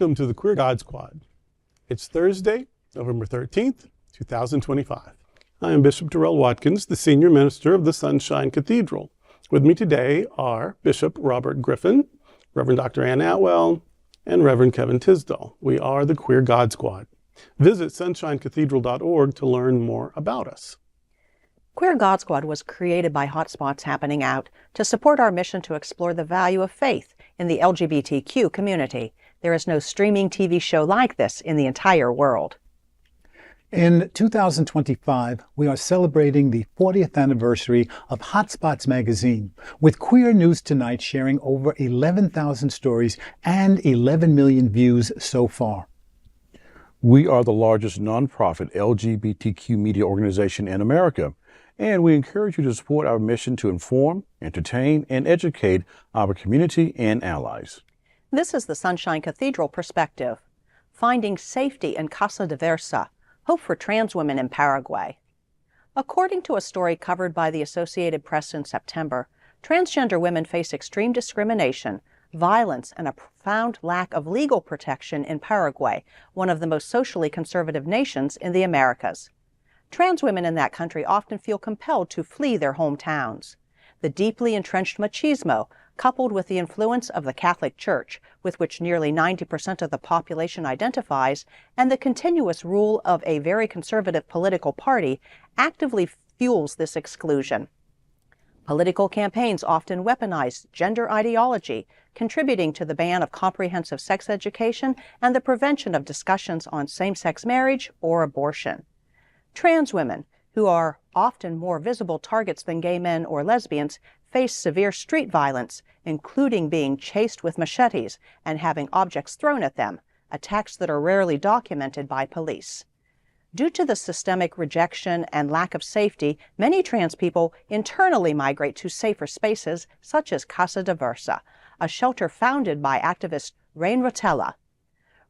Welcome to the Queer God Squad. It's Thursday, November 13th, 2025. I am Bishop Darrell Watkins, the Senior Minister of the Sunshine Cathedral. With me today are Bishop Robert Griffin, Reverend Dr. Ann Atwell, and Reverend Kevin Tisdall. We are the Queer God Squad. Visit sunshinecathedral.org to learn more about us. Queer God Squad was created by Hotspots Happening Out to support our mission to explore the value of faith in the LGBTQ community. There is no streaming TV show like this in the entire world. In 2025, we are celebrating the 40th anniversary of Hotspots magazine, with Queer News Tonight sharing over 11,000 stories and 11 million views so far. We are the largest nonprofit LGBTQ media organization in America, and we encourage you to support our mission to inform, entertain, and educate our community and allies. This is the Sunshine Cathedral perspective. Finding safety in Casa Diversa. Hope for trans women in Paraguay. According to a story covered by the Associated Press in September, transgender women face extreme discrimination, violence, and a profound lack of legal protection in Paraguay, one of the most socially conservative nations in the Americas. Trans women in that country often feel compelled to flee their hometowns. The deeply entrenched machismo, coupled with the influence of the Catholic Church, with which nearly 90% of the population identifies, and the continuous rule of a very conservative political party, actively fuels this exclusion. Political campaigns often weaponize gender ideology, contributing to the ban of comprehensive sex education and the prevention of discussions on same-sex marriage or abortion. Trans women, who are often more visible targets than gay men or lesbians, face severe street violence, including being chased with machetes and having objects thrown at them, attacks that are rarely documented by police. Due to the systemic rejection and lack of safety, many trans people internally migrate to safer spaces such as Casa Diversa, a shelter founded by activist Yrén Rotela.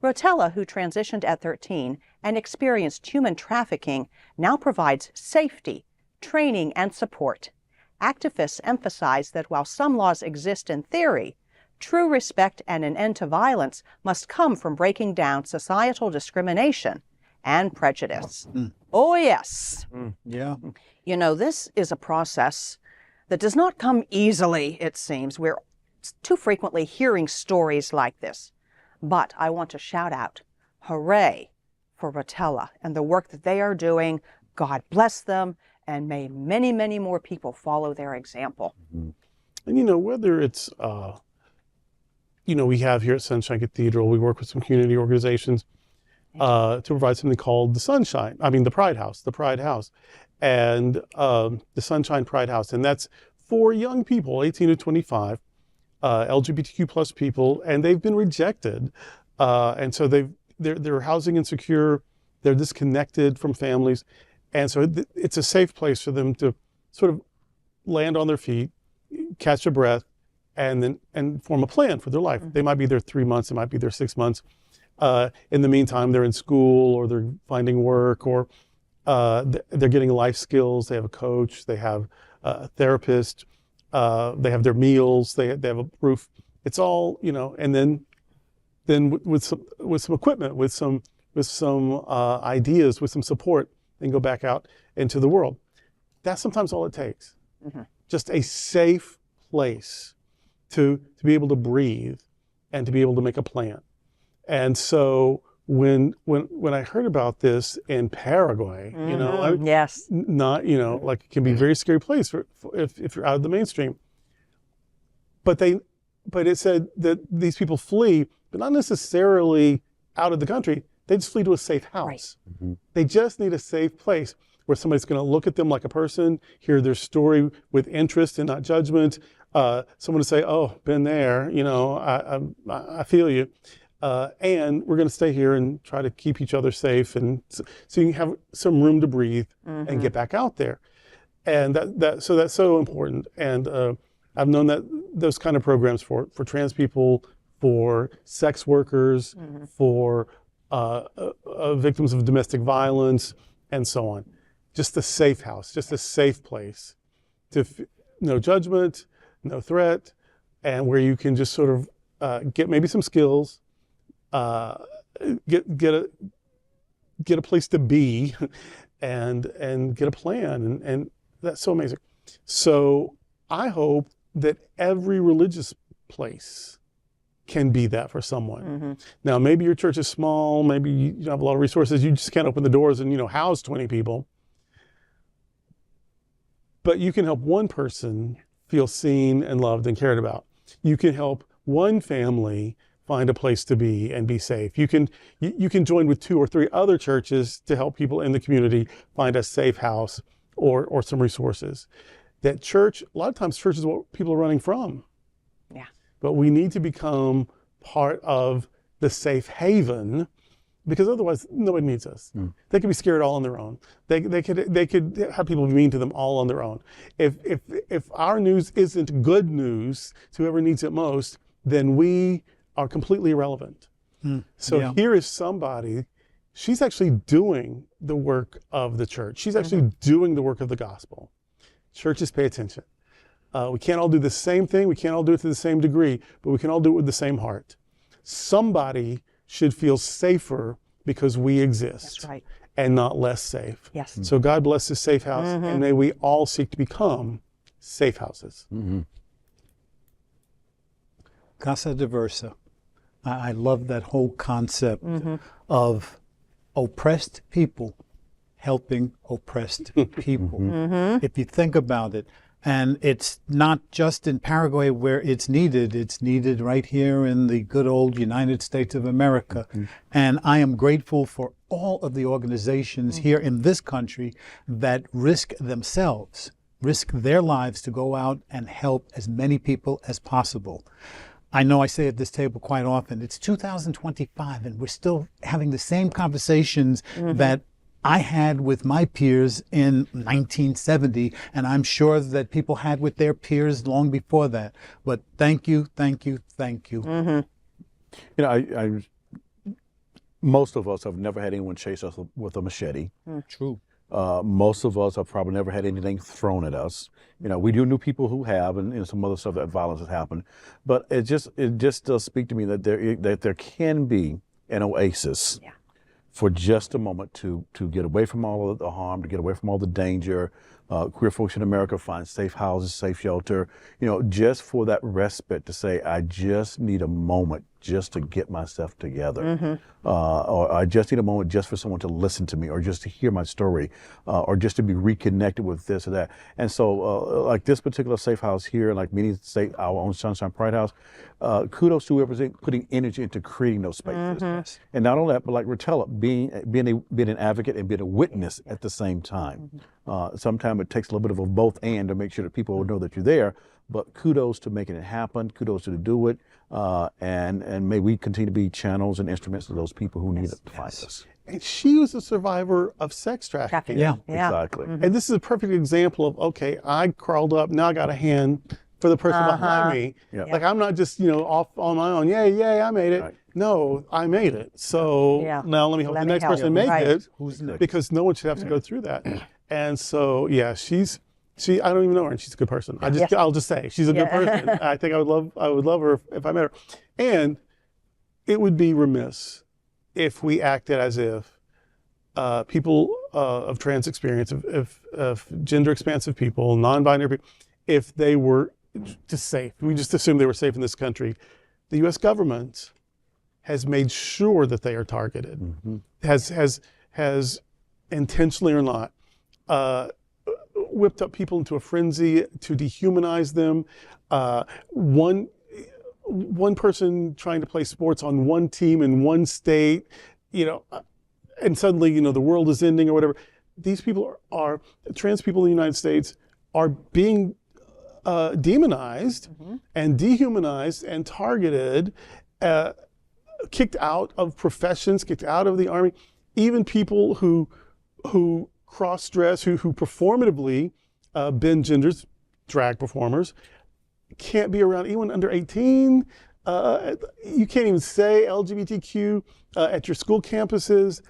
Rotela, who transitioned at 13 and experienced human trafficking, now provides safety, training, and support. Activists emphasize that while some laws exist in theory, true respect and an end to violence must come from breaking down societal discrimination and prejudice. Oh, yes. Yeah. You know, this is a process that does not come easily, it seems. We're too frequently hearing stories like this. But I want to shout out, hooray for Rotela and the work that they are doing. God bless them, and may many, many more people follow their example. And you know, whether it's, we have here at Sunshine Cathedral, we work with some community organizations to provide something called the Pride House, and the Sunshine Pride House. And that's for young people, 18 to 25, LGBTQ plus people, and they've been rejected. And so they're housing insecure, they're disconnected from families. And so it's a safe place for them to sort of land on their feet, catch a breath, and form a plan for their life. They might be there 3 months, it might be there 6 months. In the meantime, they're in school, or they're finding work, or they're getting life skills. They have a coach, they have a therapist, they have their meals, they have a roof. It's all, and then with some equipment, with some ideas, with some support, and go back out into the world. That's sometimes all it takes. Just a safe place to be able to breathe and to be able to make a plan. And so when I heard about this in Paraguay, Yes. it can be a very scary place if you're out of the mainstream. But it said that these people flee, but not necessarily out of the country. They just flee to a safe house. Right. They just need a safe place where somebody's going to look at them like a person, hear their story with interest and not judgment. Someone to say, "Oh, been there. I feel you," and we're going to stay here and try to keep each other safe, and so you can have some room to breathe and get back out there. And that's so important. And I've known that those kind of programs for trans people, for sex workers, for victims of domestic violence, and so on. Just a safe house, just a safe place to no judgment, no threat, and where you can just sort of get maybe some skills, get a place to be, and get a plan, and that's so amazing. So I hope that every religious place can be that for someone. Now, maybe your church is small, maybe you don't have a lot of resources, you just can't open the doors and house 20 people. But you can help one person feel seen and loved and cared about. You can help one family find a place to be and be safe. You can join with 2 or 3 other churches to help people in the community find a safe house or some resources. That church, a lot of times church is what people are running from. Yeah. But we need to become part of the safe haven, because otherwise nobody needs us. They could be scared all on their own. They could have people be mean to them all on their own. If our news isn't good news to whoever needs it most, then we are completely irrelevant. So here is somebody, she's actually doing the work of the church. She's actually doing the work of the gospel. Churches, pay attention. We can't all do the same thing. We can't all do it to the same degree, but we can all do it with the same heart. Somebody should feel safer because we exist. That's right. And not less safe. Yes. So God bless this safe house, and may we all seek to become safe houses. Casa Diversa. I love that whole concept of oppressed people helping oppressed people. If you think about it, and it's not just in Paraguay where it's needed right here in the good old United States of America. And I am grateful for all of the organizations here in this country that risk themselves, risk their lives to go out and help as many people as possible. I know I say at this table quite often, it's 2025 and we're still having the same conversations that I had with my peers in 1970, and I'm sure that people had with their peers long before that. But thank you, thank you, thank you. I most of us have never had anyone chase us with a machete. True. Most of us have probably never had anything thrown at us. We do know people who have, and some other stuff that violence has happened. But it just does speak to me that there can be an oasis for just a moment to get away from all of the harm, to get away from all the danger. Queer folks in America find safe houses, safe shelter, just for that respite to say, I just need a moment just to get myself together. Or I just need a moment just for someone to listen to me, or just to hear my story, or just to be reconnected with this or that. And so like this particular safe house here, like many say our own Sunshine Pride House, kudos to whoever's putting energy into creating those spaces. And not only that, but like Rotela, being an advocate and being a witness at the same time. Sometimes it takes a little bit of a both and to make sure that people will know that you're there, but kudos to making it happen, kudos to do it, and may we continue to be channels and instruments to those people who need to find us. And she was a survivor of sex trafficking. Yeah. Exactly. And this is a perfect example of, okay, I crawled up, now I got a hand for the person behind me. Like I'm not just, off on my own, yay, I made it. Right. No, I made it. So now let me help the next person make it, because no one should have to go through that. And so, I don't even know her, and she's a good person. I'll just say she's a good person. I think I would love her if I met her. And it would be remiss if we acted as if people of trans experience, of gender expansive people, non-binary people, if they were just safe, we just assumed they were safe in this country. The U.S. government has made sure that they are targeted, has intentionally or not, whipped up people into a frenzy to dehumanize them. One person trying to play sports on one team in one state, and suddenly, the world is ending or whatever. These people are trans people in the United States are being demonized and dehumanized and targeted, kicked out of professions, kicked out of the army. Even people who cross-dress, who performatively bend genders, drag performers, can't be around anyone under 18. You can't even say LGBTQ at your school campuses.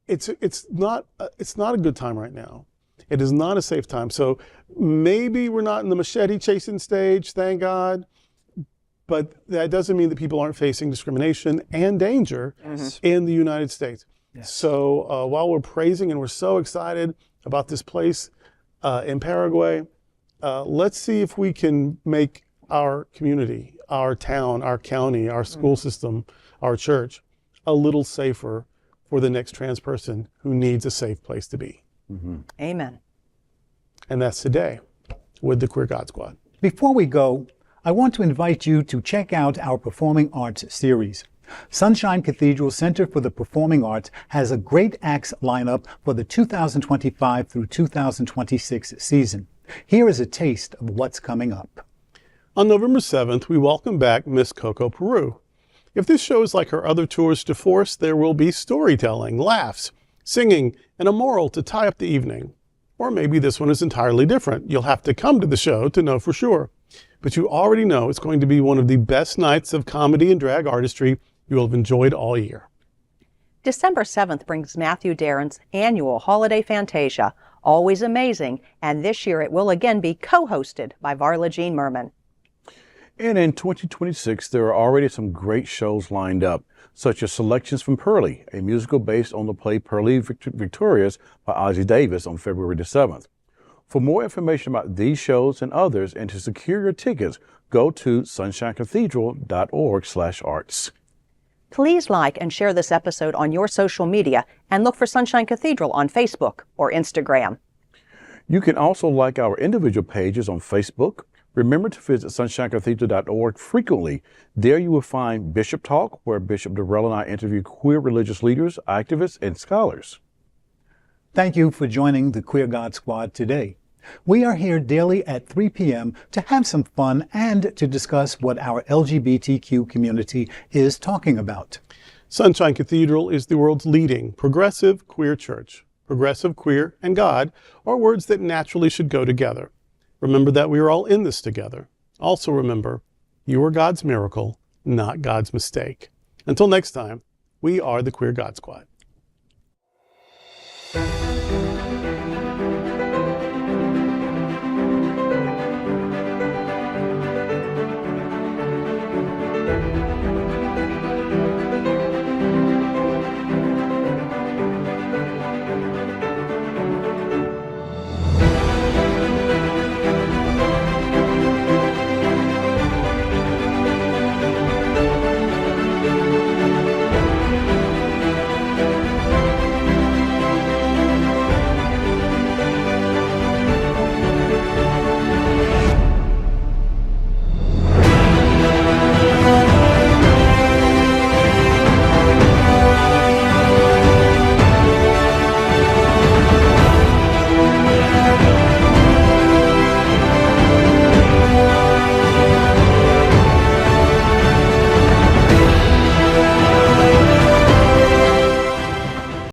It's not a good time right now. It is not a safe time. So maybe we're not in the machete chasing stage, thank God. But that doesn't mean that people aren't facing discrimination and danger in the United States. Yes. So while we're praising and we're so excited about this place in Paraguay, let's see if we can make our community, our town, our county, our school system, our church, a little safer for the next trans person who needs a safe place to be. Amen. And that's today with the Queer God Squad. Before we go, I want to invite you to check out our Performing Arts series. Sunshine Cathedral Center for the Performing Arts has a great acts lineup for the 2025 through 2026 season. Here is a taste of what's coming up. On November 7th, we welcome back Miss Coco Peru. If this show is like her other tours de force, there will be storytelling, laughs, singing, and a moral to tie up the evening. Or maybe this one is entirely different. You'll have to come to the show to know for sure. But you already know it's going to be one of the best nights of comedy and drag artistry you will have enjoyed all year. December 7th brings Matthew Darren's annual Holiday Fantasia, always amazing, and this year it will again be co-hosted by Varla Jean Merman. And in 2026, there are already some great shows lined up, such as selections from Pearly, a musical based on the play Pearly Victorious by Ozzie Davis on February the 7th. For more information about these shows and others and to secure your tickets, go to sunshinecathedral.org/arts. Please like and share this episode on your social media and look for Sunshine Cathedral on Facebook or Instagram. You can also like our individual pages on Facebook. Remember to visit sunshinecathedral.org frequently. There you will find Bishop Talk, where Bishop Durrell and I interview queer religious leaders, activists, and scholars. Thank you for joining the Queer God Squad today. We are here daily at 3 p.m. to have some fun and to discuss what our LGBTQ community is talking about. Sunshine Cathedral is the world's leading progressive queer church. Progressive, queer, and God are words that naturally should go together. Remember that we are all in this together. Also remember, you are God's miracle, not God's mistake. Until next time, we are the Queer God Squad.